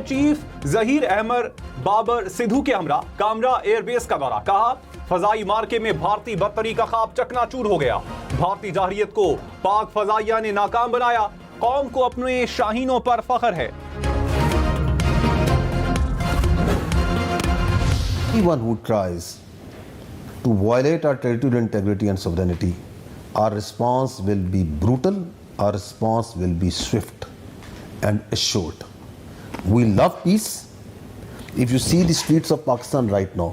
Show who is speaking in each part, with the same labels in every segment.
Speaker 1: Chief Zaheer Ahmad Babar Sidhu کے ہمراہ کامرا air base کا دورہ، کہا فضائی مارکے میں بھارتی برتری کا خواب چکنا چور ہو گیا، بھارتی جارحیت کو پاک فضائیہ نے ناکام بنایا، قوم کو اپنے شاہینوں پر فخر ہے۔
Speaker 2: Anyone who tries to violate our territorial integrity and sovereignty, our response will be brutal, our response will be swift and assured. We love peace. If you see the streets of Pakistan right now,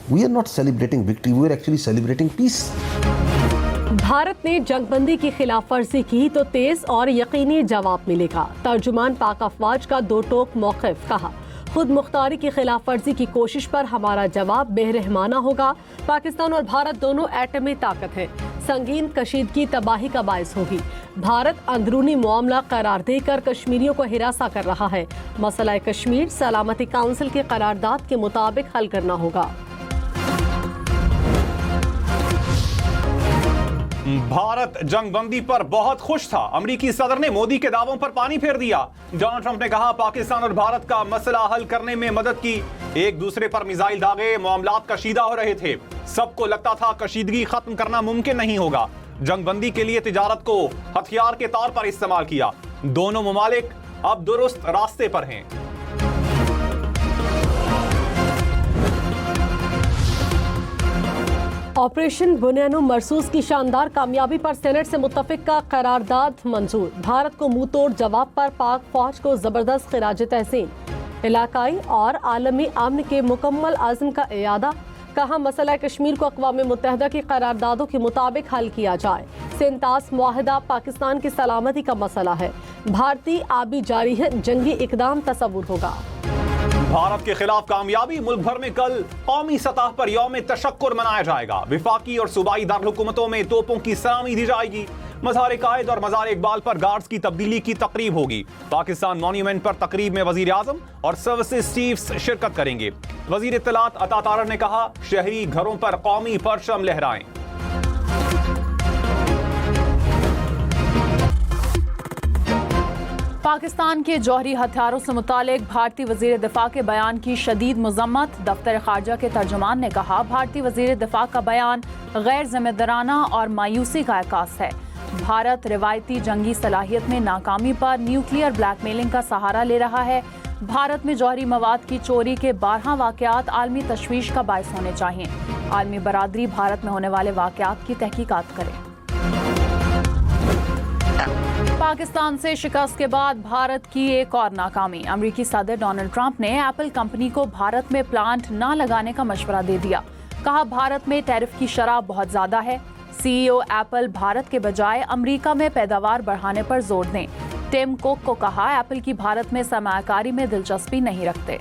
Speaker 2: we are not celebrating victory, we are actually celebrating peace.
Speaker 3: Bharat نے جنگ بندی کی خلاف ورزی کی تو تیز اور یقینی جواب ملے گا، ترجمان پاک افواج کا دو ٹوک موقف، کہا خود مختاری کی خلاف ورزی کی کوشش پر ہمارا جواب بے رحمانہ ہوگا، پاکستان اور بھارت دونوں ایٹمی طاقت ہیں، سنگین کشیدگی تباہی کا باعث ہوگی، بھارت اندرونی معاملہ قرار دے کر کشمیریوں کو ہراساں کر رہا ہے، مسئلہ کشمیر سلامتی کونسل کی قرارداد کے مطابق حل کرنا ہوگا۔
Speaker 1: بھارت جنگ بندی پر بہت خوش تھا، امریکی صدر نے مودی کے دعووں پر پانی پھیر دیا، ڈونلڈ ٹرمپ نے کہا پاکستان اور بھارت کا مسئلہ حل کرنے میں مدد کی، ایک دوسرے پر میزائل داغے، معاملات کشیدہ ہو رہے تھے، سب کو لگتا تھا کشیدگی ختم کرنا ممکن نہیں ہوگا، جنگ بندی کے لیے تجارت کو ہتھیار کے طور پر استعمال کیا، دونوں ممالک اب درست راستے پر ہیں۔
Speaker 3: آپریشن بنیانو مرسوس کی شاندار کامیابی پر سینٹ سے متفق کا قرارداد منظور، بھارت کو منہ توڑ جواب پر پاک فوج کو زبردست خراج تحسین، علاقائی اور عالمی امن کے مکمل عزم کا اعادہ، کہا مسئلہ کشمیر کو اقوام متحدہ کی قراردادوں کے مطابق حل کیا جائے، سینتاس معاہدہ پاکستان کی سلامتی کا مسئلہ ہے، بھارتی آبی جارحیت جنگی اقدام تصور ہوگا۔
Speaker 1: بھارت کے خلاف کامیابی، ملک بھر میں کل قومی سطح پر یوم تشکر منایا جائے گا، وفاقی اور صوبائی دارالحکومتوں میں توپوں کی سلامی دی جائے گی، مزار قائد اور مزار اقبال پر گارڈز کی تبدیلی کی تقریب ہوگی، پاکستان مونیومنٹ پر تقریب میں وزیر اعظم اور سروسز چیفز شرکت کریں گے، وزیر اطلاعات عطا تارڑ نے کہا شہری گھروں پر قومی پرچم لہرائیں۔
Speaker 4: پاکستان کے جوہری ہتھیاروں سے متعلق بھارتی وزیر دفاع کے بیان کی شدید مذمت، دفتر خارجہ کے ترجمان نے کہا بھارتی وزیر دفاع کا بیان غیر ذمہ دارانہ اور مایوسی کا عکاس ہے، بھارت روایتی جنگی صلاحیت میں ناکامی پر نیوکلیئر بلیک میلنگ کا سہارا لے رہا ہے، بھارت میں جوہری مواد کی چوری کے 12 واقعات عالمی تشویش کا باعث ہونے چاہئیں، عالمی برادری بھارت میں ہونے والے واقعات کی تحقیقات کرے۔ پاکستان سے شکست کے بعد بھارت کی ایک اور ناکامی، امریکی صدر ڈونلڈ ٹرمپ نے ایپل کمپنی کو بھارت میں پلانٹ نہ لگانے کا مشورہ دے دیا، کہا بھارت میں ٹیرف کی شرح بہت زیادہ ہے، سی ای او ایپل بھارت کے بجائے امریکہ میں پیداوار بڑھانے پر زور دیں، ٹم کوک کو کہا ایپل کی بھارت میں سرمایہ کاری میں دلچسپی نہیں رکھتے۔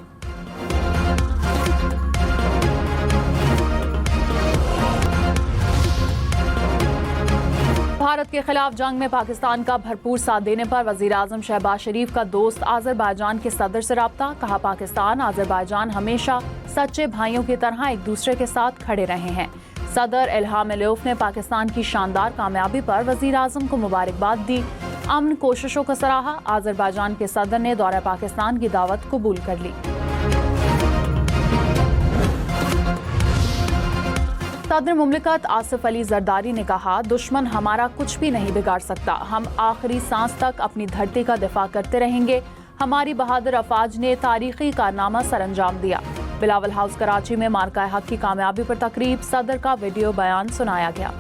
Speaker 4: بھارت کے خلاف جنگ میں پاکستان کا بھرپور ساتھ دینے پر وزیر اعظم شہباز شریف کا دوست آذربائیجان کے صدر سے رابطہ، کہا پاکستان آذربائیجان ہمیشہ سچے بھائیوں کی طرح ایک دوسرے کے ساتھ کھڑے رہے ہیں، صدر الہام علیوف نے پاکستان کی شاندار کامیابی پر وزیر اعظم کو مبارکباد دی، امن کوششوں کا سراہا، آذربائیجان کے صدر نے دورہ پاکستان کی دعوت قبول کر لی۔ صدر مملکت آصف علی زرداری نے کہا دشمن ہمارا کچھ بھی نہیں بگاڑ سکتا، ہم آخری سانس تک اپنی دھرتی کا دفاع کرتے رہیں گے، ہماری بہادر افواج نے تاریخی کارنامہ سر انجام دیا۔ بلاول ہاؤس کراچی میں مارکہ حق کی کامیابی پر تقریب، صدر کا ویڈیو بیان سنایا گیا۔